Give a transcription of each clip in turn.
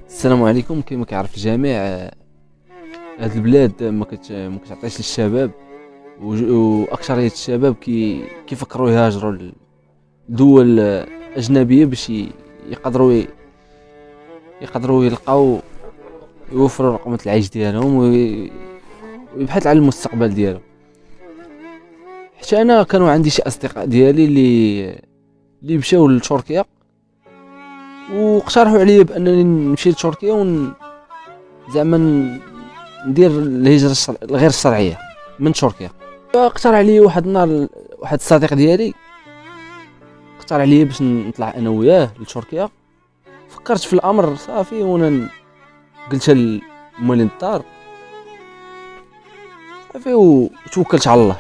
السلام عليكم. كما كيعرف الجميع، هاد البلاد ما كتعطيش للشباب، واكثريه الشباب كيفكروا يهاجروا لدول اجنبيه باش يقدروا يلقاو يوفروا رقمة العيش ديالهم ويبحث على المستقبل ديالهم. حتى انا كانوا عندي شي اصدقاء ديالي اللي مشاو لتركيا، واقترحوا عليا بانني نمشي لتركيا زعما ندير الهجره الغير الشرعيه من تركيا. فاقترح عليا واحد النهار واحد الصديق ديالي اقترح عليا باش نطلع انا وياه لتركيا. فكرت في الامر صافي، وانا قلت لمولين الدار صافي وتوكلت على الله.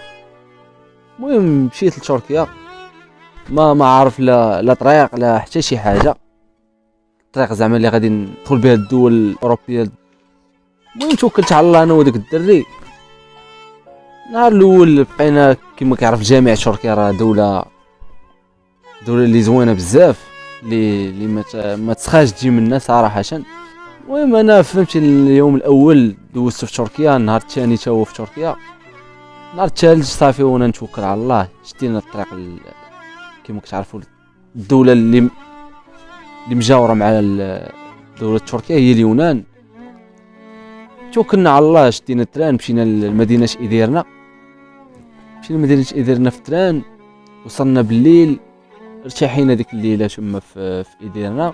المهم مشيت لتركيا، ما عارف لا طريق لا حتى شي حاجه، الطريق زعما اللي غادي ندخل بها الدول الاوروبيه. المهم توكلت على الله انا وداك الدري. النهار الاول بقينا كما كيعرف الجميع، تركيا راه دوله اللي زوينه بزاف، اللي ما تسخاش تجي منها صراحه. المهم انا فهمت اليوم الاول دوزت في تركيا، النهار الثاني تا هو في تركيا، النهار الثالث صافي وانا نتوكل على الله. شدينا الطريق كما كتعرفوا الدوله اللي مجاوره مع دوله تركيا هي اليونان. توكلنا على الله، شدينا التران، مشينا لمدينه إديرنا. في التران، وصلنا بالليل، ارتاحينا ديك الليله تما في إديرنا،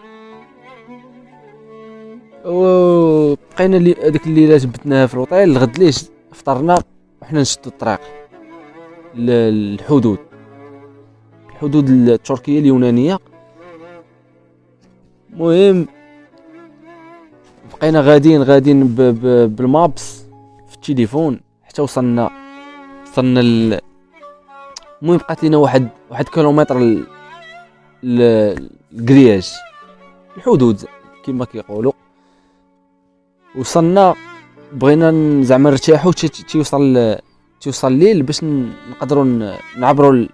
وبقينا ديك الليله جبتناها في الوطيل. الغد ليش فطرنا وحنا نشدو الطريق الحدود التركيه اليونانيه. المهم بقينا غاديين بالمابس في التليفون حتى وصلنا المهم بقات لينا واحد كيلومتر الكرياج الحدود كما كيقولوا. وصلنا، بغينا زعما نرتاحوا تيوصل الليل باش نقدروا نعبروا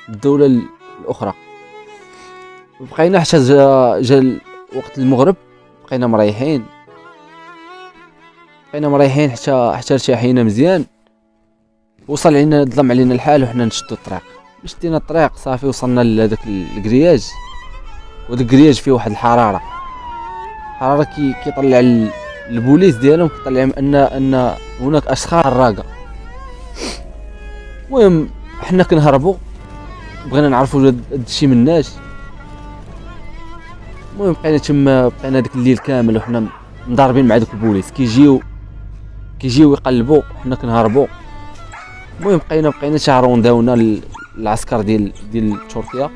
الدوله الاخرى. بقينا حتى جا وقت المغرب، بقينا مريحين حتى ارتاحينا مزيان. وصل علينا ظلم علينا الحال وحنا نشدوا الطريق. شدينا الطريق صافي، وصلنا لهذاك الكرياج، وداك الكرياج فيه واحد الحراره كيطلع البوليس ديالهم، كيطلع ان هناك اشخاص حراقه. المهم حنا كنهربوا، بغينا نعرفوا هاد الشيء مناش. المهم بقينا ديك الليل كامل وحنا مضاربين مع دوك البوليس، كيجيو يقلبوا، حنا كنهربوا. المهم بقينا شهرون داونا العسكر ديال تركيا،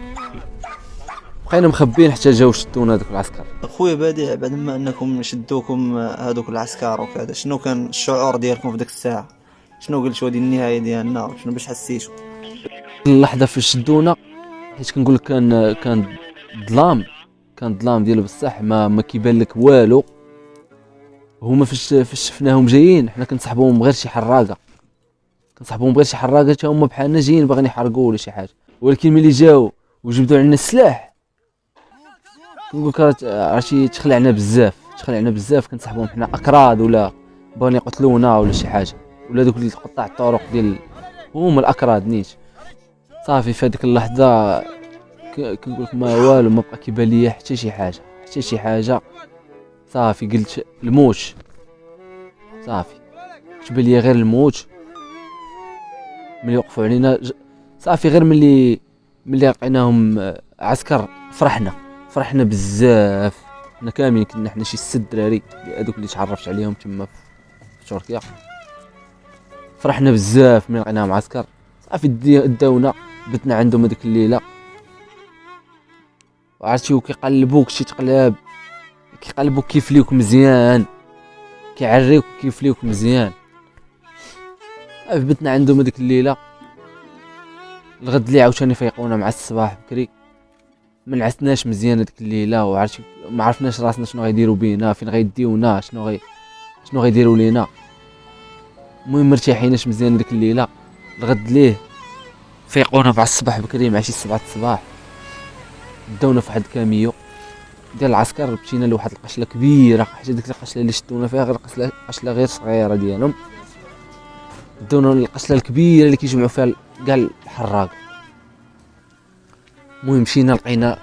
بقينا مخبين حتى جاو شدونا دوك العسكر. اخويا بديع، بعد ما انكم شدوكم هذوك العسكر وكذا، شنو كان الشعور ديالكم في ديك الساعه؟ شنو قلتوا هذه النهايه ديالنا؟ شنو باش حسيتوا اللحظه فاش شدونا؟ حيت كنقول لك كان ظلام ديالو بصح، ما كيبان لك والو. هما فاش شفناهم جايين، حنا كنصاحبوهم غير شي حراقه، حتى هما بحالنا جايين باغيين يحرقوا ولا شي حاجه. ولكن ملي جاو وجبدوا عندنا السلاح، كنقول لك عرفتي تخلعنا بزاف. كنصاحبوهم حنا اكراد ولا باغيين يقتلونا ولا شي حاجه، ولا دوك اللي قطاع الطرق ديال هما الاكراد نيت. صافي في هذيك اللحظه كنقول لك ما والو، ما بقى كيبان ليا حتى شي حاجه. صافي قلت الموت، صافي كتبان ليا غير الموت. ملي وقفوا علينا صافي، غير ملي لقيناهم عسكر فرحنا بزاف. حنا كاملين كنا حنا شي 6 دراري هذوك اللي تعرفت عليهم تما في تركيا. فرحنا بزاف ملي لقيناهم عسكر. صافي داونا، بتنا عندهم هذيك الليله، وعرفتي كيقلبوك شي تقلاب، كيقلبوك كيفليوك مزيان، كيعريوك كيفليوك مزيان. بتنا عندهم هذيك الليله. الغد اللي عاوتاني فيقونا مع الصباح بكري، ما نعسناش مزيان هذيك الليله، وعرفتي ما عرفناش راسنا شنو غيديروا بينا، فين غيديونا، شنو غيديروا لينا. المهم مرتاحيناش مزيان هذيك الليله. الغد ليه فيقونا مع الصباح بكري، مع شي 7 الصباح، داونا في واحد الكاميو ديال العسكر مشينا لواحد القشله كبيره، حتى ديك القشله اللي شدونا فيها غير قشله غير صغيره ديالهم، داونا القشله الكبيره اللي كيجمعوا فيها كاع الحراق. المهم مشينا لقينا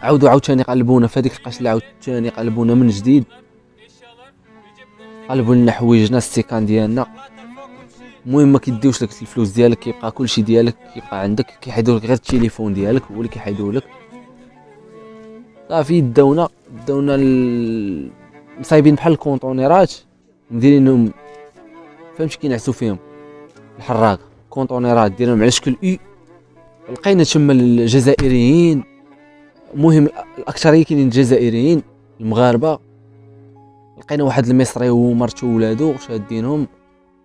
عاوتاني قلبونا في هذيك القشله، عاوتاني قلبونا من جديد، قلبوا لنا حوايجنا السيكان ديالنا. المهم ما كيديوش لك الفلوس ديالك، كيبقى كلشي ديالك كيبقى عندك، كيحيدوا لك غير التليفون ديالك هو اللي كيحيدوا لك. صافي داونا مصايبين بحال الكونطونيرات مديرينهم، فهمتي كينعسوا فيهم الحراق، كونطونيرات دايرينهم على شكل اي. لقينا تما الجزائريين، المهم الاكثريه كاينين الجزائريين المغاربه، لقينا واحد المصري ومرته وولادو شادينهم،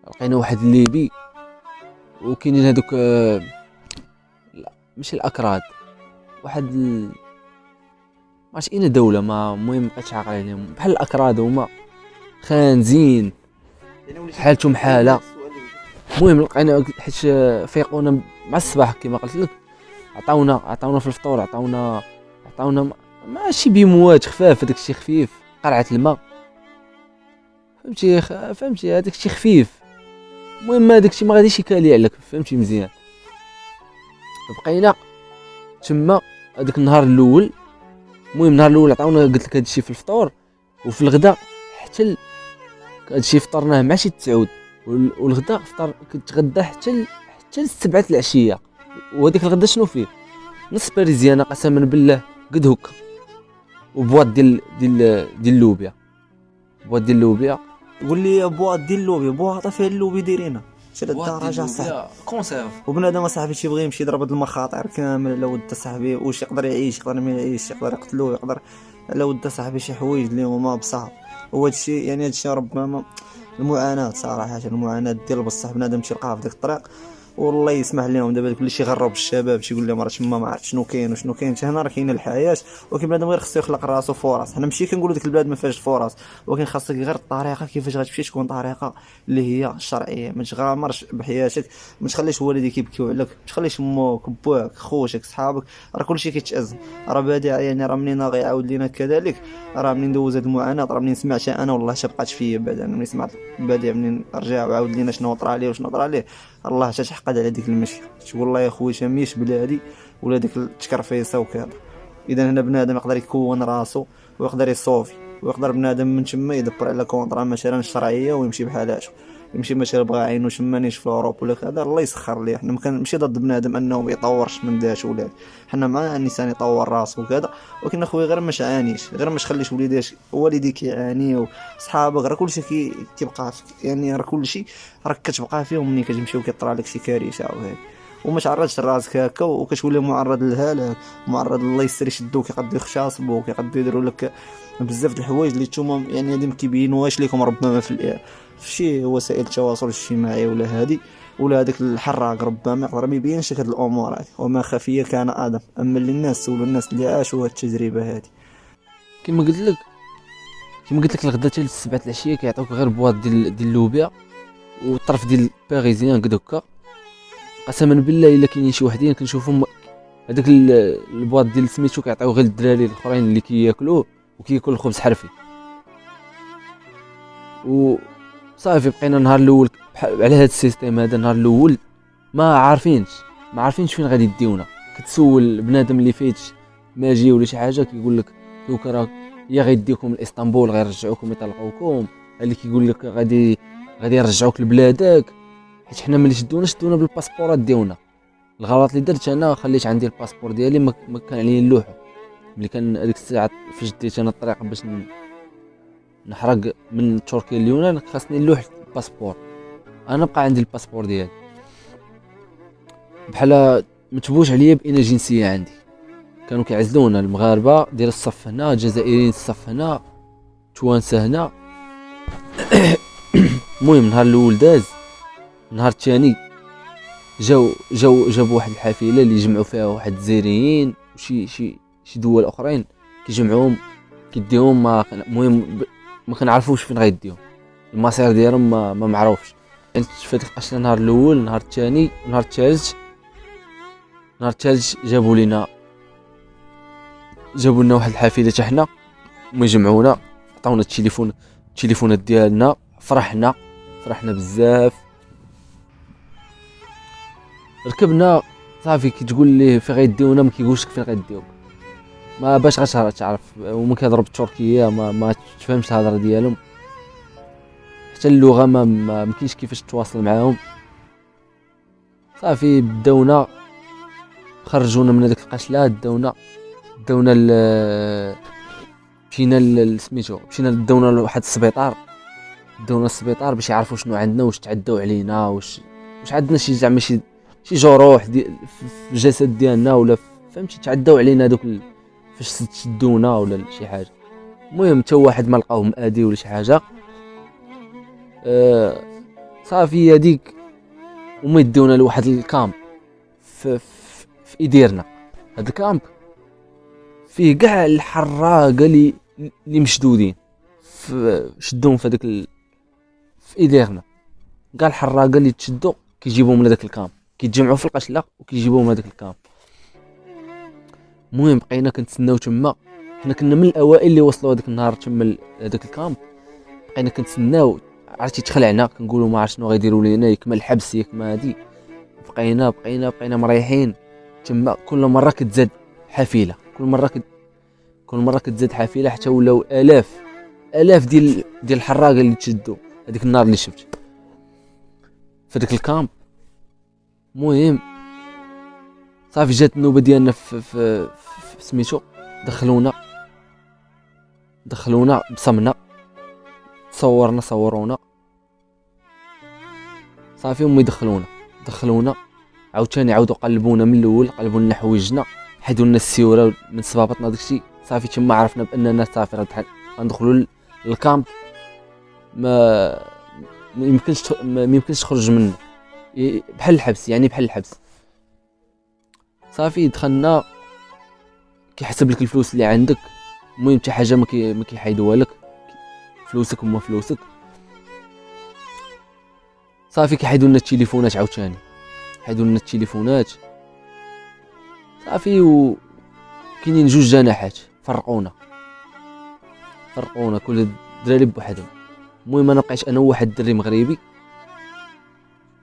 لقينا واحد الليبي، وكاينين هذوك لا ماشي الاكراد، واحد ماشي اين دوله، ما المهم مابقيتش عاقل عليهم، بحال الاكراد هما خانزين حالتهم حاله. المهم لقينا حيت فيقونا مع الصباح كما قلت لك، عطاونا في الفطور، عطاونا ماشي بمواد خفاف، هذاك الشيء خفيف، قرعه الماء، فهمتي هذاك الشيء خفيف. المهم هذاك الشيء ما غاديش يكالي عليك، فهمتي مزيان. بقينا تما هذاك النهار الاول، المهم النهار الاول عطاونا قلت لك هذا الشيء في الفطور وفي الغداء، حتى هذا الشيء فطرناه مع شي 9، والغداء فطر كنتغدى حتى ل7 العشيه. وهذيك الغدا شنو فيه؟ نص باريزيانه قسما بالله قد هكا، وبواط ديال اللوبيا، بواط ديال اللوبيا. قول لي بواط ديال اللوبيا، بواط فيها اللوبيا دايرينها شاد الدرجه صاحبي كونسيرف. وبنادم صاحبي تيبغي يمشي يضرب هاد المخاطر كامل على ود صاحبي، واش يقدر يعيش يقدر ما يعيش، يقدر يقتلوه يقدر على ود صاحبي شي حوايج اللي هما بصح. وهذا الشيء يعني هذا الشيء ربما المعاناه صراحه، المعاناه ديال بصح بنادم تيلقاها في ديك الطريق. والله يسمح لهم دابا كلشي غرب الشباب تيقول لهم راه تما ما عرفت شنو كاين وشنو كاين، حتى هنا راه كاينه الحياه، ولكن بنادم غير خصو يخلق راسو فرص. حنا ماشي كنقولوا ديك البلاد ما فيهاش فرص، ولكن خاصك غير الطريقه كيفاش غتمشي تكون طريقه اللي هي شرعيه، ما تغامرش بحياتك، ما تخليش والديك يبكيو عليك، ما تخليش امك بواك خوتك صحابك، راه كلشي كيتأزم. راه بادي يعني راه منين غيعاود لينا كذلك، راه منين دوز هاد المعاناه، راه منين سمعتها انا والله شبقات فيا بعد، انا منين سمعت بادي منين رجع وعاود لينا شنو طرا ليه وشنو طرا ليه، الله تحقد على ديك المشي. والله يا خويا ميش بلادي ولا ديك التكرفيسه وكذا. اذا هنا بنادم يقدر يكون راسو ويقدر يصوفي، ويقدر بنادم من تما يدبر على كونطرا مثلا شرعيه ويمشي بحالاتو، يمشي مثلا بغى عينو شمانيش في اوروب ولا كذا، الله يسخر ليه. حنا ماشي ضد بنادم انه ما يطورش من ذاته ولا، حنا مع الانسان يطور راسو وكذا، ولكن اخويا غير ما تعانيش، غير ما تخليش والديك يعانيو، صحابك راه كلشي كيبقى يعني راه كلشي راك كتبقى فيهم ملي كتمشي وكيطرى لك شي كارثه او هيك، وما تعرضش راسك هكا وكتولي معرض للهلاك، معرض الله يسر يشدوك، يقدروا يخشاصبوك، يقدروا يديروا لك بزاف د الحوايج اللي نتوما يعني هادي ما كيبينوهاش لكم ربما في شي وسائل التواصل الاجتماعي ولا هادي ولا هذاك الحراق، ربما يقدر ما يبينش هاد الامور هادي. وما خفيه كان ادم، اما اللي الناس سولوا الناس اللي عاشوا هاد التجربه هادي. كما قلت لك الغدا حتى ل7 العشيه كيعطيوك غير بواط ديال اللوبيا والطرف ديال باريزيان قد هكا. قسما بالله الا كاينين شي وحدين كنشوفهم هذاك البواط ديال سميتو كيعطيو غير الدراري الاخرين اللي كياكلوه وكياكل الخبز حرفي. وصافي بقينا النهار الاول على هذا السيستيم هذا. النهار الاول ما عارفينش فين غادي يديونا. كتسول بنادم اللي فايت ماجي ولا شي حاجه كيقول لك دوك راه يا غيديكم لاسطنبول غيرجعوكم يطلقوكم، اللي كيقول لك غادي يرجعوك لبلادك. حيت حنا ملي شدونا بالباسبورات ديالنا. الغلط اللي درت انا خليت عندي الباسبور ديالي ما كان عليه اللوحه. ملي كان هذيك الساعه فجديت انا الطريق باش نحرق من تركيا لليونان خاصني لوحه الباسبور. انا بقى عندي الباسبور ديالي بحال متبوش عليا بأين جنسيه عندي. كانوا كيعزلونا المغاربه ديال الصف هنا، الجزائريين الصف هنا، توانسه هنا. المهم النهار الاول داز. النهار الثاني جابوا واحد الحافله اللي جمعوا فيها واحد الجزائريين وشي دول اخرين، كيجمعوهم كيديهم. المهم ما كنعرفوش فين غيديهم، المصير ديالهم ما معروفش. انت فات القشره النهار الاول، النهار الثاني، النهار الثالث جابوا لينا جابوا لنا واحد الحافله حتى حنا، هما يجمعونا، عطاونا التليفونات ديالنا، فرحنا بزاف. ركبنا صافي، كي تقول ليه فين غيديونا ما كيقولش لك فين غيديوك، ما باش غتعرف. وما كيهضروا بالتركيه، ما تفهمش الهضره ديالهم، حتى اللغه ما كاينش كيفاش تواصل معاهم. صافي بداونا، خرجونا من هذيك القشله، داونا مشينا سميتو، داونا لواحد السبيطار، باش يعرفوا شنو عندنا، واش تعداو علينا، واش عندنا شي زعما شي جروح في الجسد ديالنا، ولا فهمتي تعداو علينا دوك فاش تشدونا ولا شي حاجه. المهم حتى واحد ما لقاوه مادي ولا شي حاجه. صافي هذيك، وما يديونا لواحد الكامب في ايديرنا. هذا الكامب فيه كاع الحراقه اللي مشدودين، شدوهم في هذاك في ايديرنا، كاع الحراقه اللي تشدوا كيجيبوهم لهذاك الكامب، كيتجمعوا في القشله وكيجيبوهم لهذاك الكامب. المهم بقينا كنتسناو تما، حنا كنا من الاوائل اللي وصلوا هذاك النهار تما لهذاك الكامب. بقينا كنتسناو، عرفتي تخلعنا، كنقولوا ما عرفت شنو غيديروا لينا، ياك ما الحبس ياك ما هادي. بقينا مريحين تما. كل مره كتزاد حافله، كل مره كتزاد حافله، حتى ولاو الاف ديال الحراقه اللي تشدوا هذيك النهار اللي شفت في داك الكامب. المهم صافي جات النوبه ديالنا في سميتو، دخلونا بصمنا، صورونا صافي. هما دخلونا عاوتاني، عاودوا قلبونا من الاول، قلبوا لنا حوايجنا، حيدوا لنا السيوره من صبابطنا، داكشي صافي. تما عرفنا باننا صافي غندخلوا للكامب، ما يمكنش تخرج منه، بحال الحبس، يعني بحال الحبس. صافي دخلنا، كيحسب لك الفلوس اللي عندك. المهم حتى حاجه ما كيحيدوها لك، فلوسك هما فلوسك. صافي كيحيدوا لنا التليفونات عاوتاني، صافي. وكاينين جوج جناحات، فرقونا كل دراري بوحدهم. المهم انا بقيت انا وواحد الدري مغربي،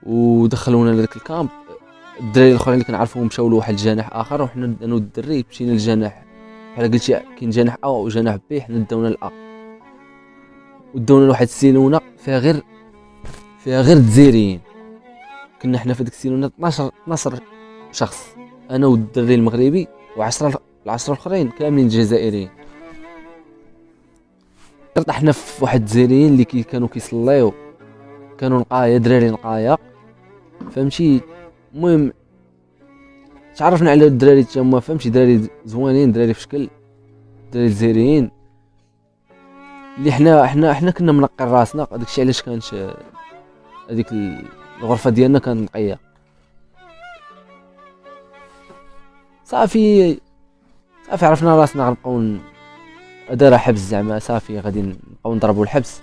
ودخلونا لذاك الكامب. الدراري الاخرين اللي كنعرفوهم مشاو لواحد الجناح اخر، وحنا انا والدري مشينا للجناح، بحال قلتي كاين جناح ا وجناح بي، حنا داونا الا، وداونا لواحد السيلونه فيها غير الجزائريين. كنا حنا في ديك السيلونه 12 شخص، انا والدري المغربي و10 الاخرين كاملين جزائريين. طحنا في واحد الجزائريين اللي كانوا كيصليو، كانوا نقايا، دراري نقايا، فهمتي. المهم تعرفنا على الدراري تما، فهمتي، دراري زوينين، دراري في شكل، دراري الجزائريين اللي حنا كنا منقين راسنا. داكشي علاش كانت هذيك الغرفه ديالنا كانت نقيه. صافي عرفنا راسنا غنبقاو دايره حبس، زعما صافي غادي نبقاو نضربوا الحبس.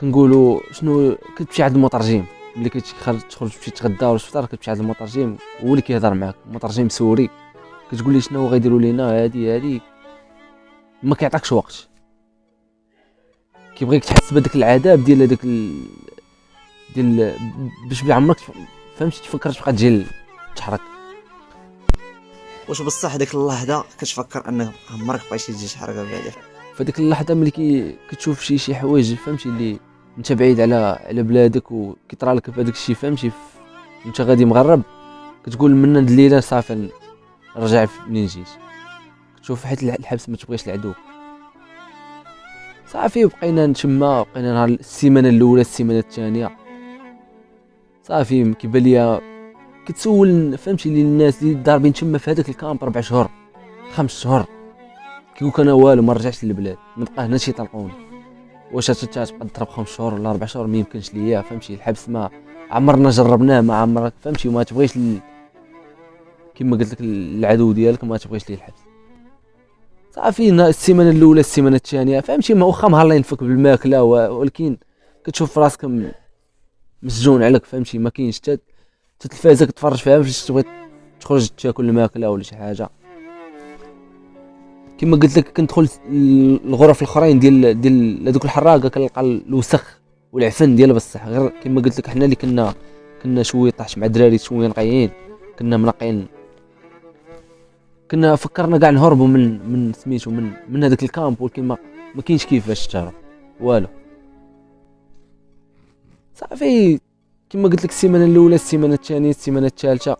كنقولوا شنو، كتمشي عند المترجم ملي تخرج تمشي تغدى ولا تفطر، كتمشي عند المترجم هو اللي كيهضر معاك، مترجم سوري. كتقول لي شنو غيديروا لينا، هادي ما كيعطاكش وقت، كيبغيك تحس بداك العذاب ديال هذاك ديال باش بعمرك فهمتي تفكر تبقى تجي تحرك. واش بصح ديك اللحظه كتفكر انك عمرك بغيتي تجي تحرق بعدا؟ فديك اللحظه ملي كتشوف شي حوايج، فهمتي، اللي انت بعيد على بلادك وكيطرى لك بهذاك الشيء، فهمتي، انت غادي مغرب، كتقول من هاد الليله صافي نرجع منين جيت. كتشوف حيت الحبس ما تبغيش العدو. صافي وبقينا نتما، بقينا نهار السيمانه الاولى، السيمانه الثانيه، صافي كيبان ليا كتسول، فهمتي، الناس اللي ضاربين تما في هذاك الكامب 4 شهور 5 شهور، كيقولك انا والو ما رجعتش للبلاد، نبقى هنا شي يطلقوني. واش تبقى تضرب 5 شهور ولا 4 شهور؟ ما يمكنش ليا، فهمتي، الحبس ما عمرنا جربناه، ما عمرك، فهمتي، وما تبغيش كما قلت لك العدو ديالك ما تبغيش ليه الحبس. صافي السيمانه الاولى السيمانه الثانيه، فهمتي، ما واخا مهلين فيك بالماكله، ولكن كتشوف راسك مسجون عليك، فهمتي، ما كاينش حتى التلفازه كتفرج فيها، فاش تبغي تخرج تاكل الماكله ولا شي حاجه. كما قلت لك كندخل الغرف الاخرين ديال هذوك الحراقه كنلقى الوسخ والعفن ديال بصح، غير كما قلت لك حنا اللي كنا شويه طاحش مع الدراري شويه نقيين، كنا منقين، كنا فكرنا كاع نهربوا من سميتو من هذاك الكامب، ولكن ما كاينش كيفاش تهرب والو. صافي كما قلت لك السيمانه الاولى، السيمانه الثانيه، السيمانه الثالثه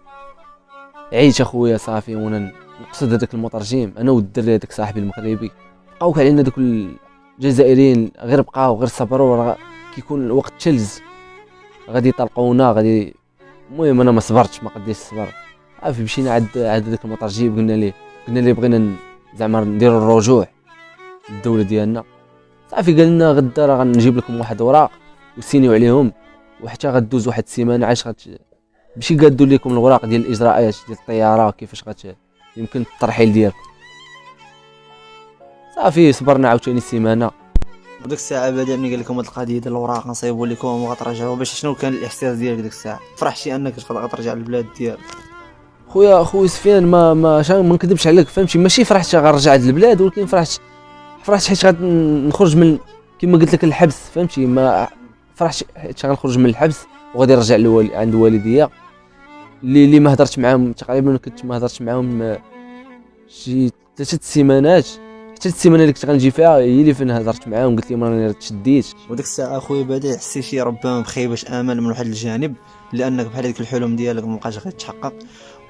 عيت اخويا صافي، وانا نقصد هذاك المترجم انا والدري هذاك صاحبي المغربي، بقاو علينا دوك الجزائريين غير بقاو غير صبروا، راه كيكون الوقت تلز غادي يطلقونا غادي. المهم انا ما صبرتش، ما قديتش الصبر، صافي مشينا عند هذاك المترجم، قلنا ليه بغينا زعما نديروا الرجوع للدوله ديالنا. صافي قال لنا غدا راه غنجيب لكم واحد اوراق وسينيو عليهم، وحتى غدوز واحد السيمانه عاش ماشي قادوا لكم الوراق ديال الاجراءات ديال الطياره كيفاش يمكن الترحيل ديالكم. صافي صبرنا عاوتاني السيمانه. وديك الساعه بدا ملي قال لكم هاد القضيه ديال الوراق نصيبوا لكم وغترجعوا، باش شنو كان الاحساس ديالك ديك الساعه؟ فرحتي انك غترجع للبلاد ديالك؟ خويا سفيان ما نكذبش عليك، فهمتي ماشي فرحت غنرجع للبلاد، ولكن فرحت حيت غنخرج من كما قلت لك الحبس، فهمتي ما فرحت حيت غنخرج من الحبس وغادي نرجع عند والديا اللي ما هضرت معاهم تقريبا، كنت ما هضرتش معاهم شي 3 سيمانات، حتى السيمانه اللي كنت غنجي فيها هي اللي فين هضرت معاهم قلت لهم راني تشديت. وديك الساعه اخويا بديع حسيتي ربما بخيبه امل من واحد الجانب، لانك بحال هذيك الحلم ديالك مابقاش غيتحقق،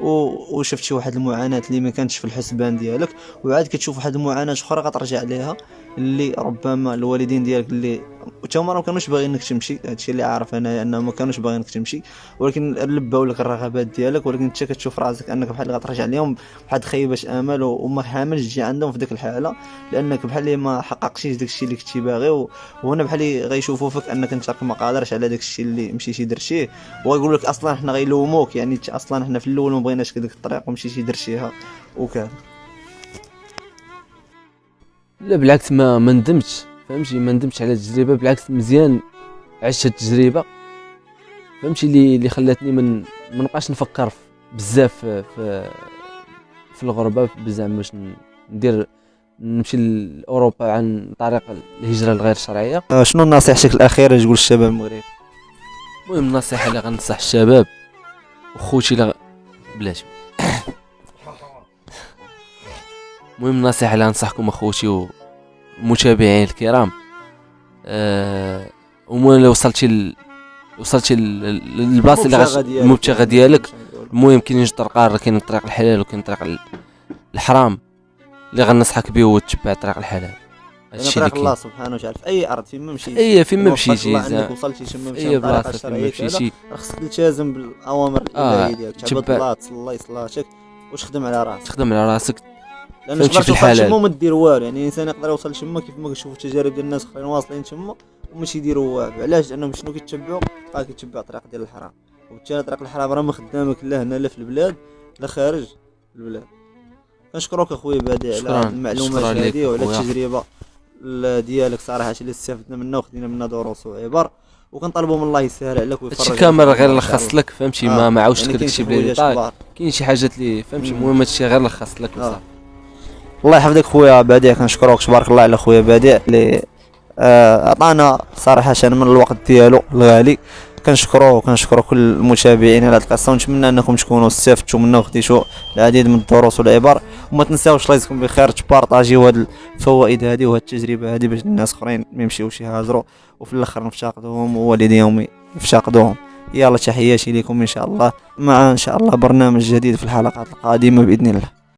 وشفت شي واحد المعاناه اللي ما كانتش في الحسبان ديالك، وعاد كتشوف واحد المعاناه اخرى غترجع ليها، اللي ربما الوالدين ديالك اللي تاهما ما كانوش باغيينك تمشي، هادشي اللي عارف انا انهم ما كانوش باغيينك تمشي، ولكن لباو لك الرغبات ديالك، ولكن انت كتشوف راسك انك بحال غترجع لهم بواحد خيبه امل، وما حاملش تجي عندهم في ديك الحاله، لانك بحال ما حققتيش داكشي اللي كنتي باغي، وهنا بحال غيشوفوا فيك انك انت ما قادرش على داكشي اللي مشيتي درتيه، ويقول لك اصلا حنا غيلوموك، يعني اصلا حنا في الاول ما بغيناش ديك الطريق ومشيتي درتيها وكذا. لا بالعكس ما ندمتش، فهمتي ما ندمتش على التجربه، بالعكس مزيان عشت التجربه، فهمتي اللي خلاتني ما نبقاش نفكر بزاف في الغربه، بزاف باش نمشي لاوروبا عن طريق الهجره الغير شرعيه. شنو نصيحتك الاخيره تقول للشباب المغربي؟ المهم النصيحه اللي غنصح الشباب وخوتي بلاش المهم النصيحه اللي غنصحكم اخوتي ومتابعين الكرام، المهم لو وصلتي للبلاصه اللي المبتغى ديالك، المهم كاين جوج طرقات، كاين الطريق الحلال وكاين الطريق الحرام، اللي غنصحك به هو تتبع الطريق الحلال. هادشي اللي الله سبحانه وتعالى في اي ارض فين ما مشيتي، فين ما مشيتي عندك وصلتي تما مشيتي اي بلاصه فين ما مشيتي خصك تلتزم بالاوامر الالهيه ديالك، تعبد الله، تصلي صلاتك وتخدم على راسك، لان تقدر توصل تما وما دير والو، يعني الانسان يقدر يوصل تما كيف ما كنشوفوا التجارب ديال الناس اخرين واصلين تما وماشي يديروا والو. علاش؟ لانهم شنو كيتبعوا؟ كيتبعوا الطريق ديال الحرام، وبالتالي طريق الحرام راه ما خدامك لا هنا لا في البلاد لا خارج البلاد. كنشكرك اخويا بديع على المعلومات هذه وعلى التجربه ديالك صراحه اللي استفدنا منها وخدينا منها دروس وعبر، وكنطلبوا من الله يسهل عليك ويفرج هادشي كامل غير لخص لك، فهمتي ما عاودش داك الشيء بلي كاين شي حاجات اللي فهمتي، المهم هادشي غير لخص لك وصافي. الله يحفظك خويا بديع، كنشكرك تبارك الله على خويا بديع اللي عطانا صراحه من الوقت ديالو الغالي. كنشكرو كل المتابعين على هذه القصه، ونتمنى انكم تكونوا استفدتوا منها وخديتوا العديد من الدروس والعبر، وما تنساوش الله يجزيكم بخير تبارطاجيو هذه الفوائد هذه وهذه التجربه هذه باش الناس اخرين ما يمشيوش يهاجروا وفي الاخر نفتقدوهم ووالديهم يفتقدوهم. يلا تحياتي لكم ان شاء الله، مع ان شاء الله برنامج جديد في الحلقات القادمه باذن الله.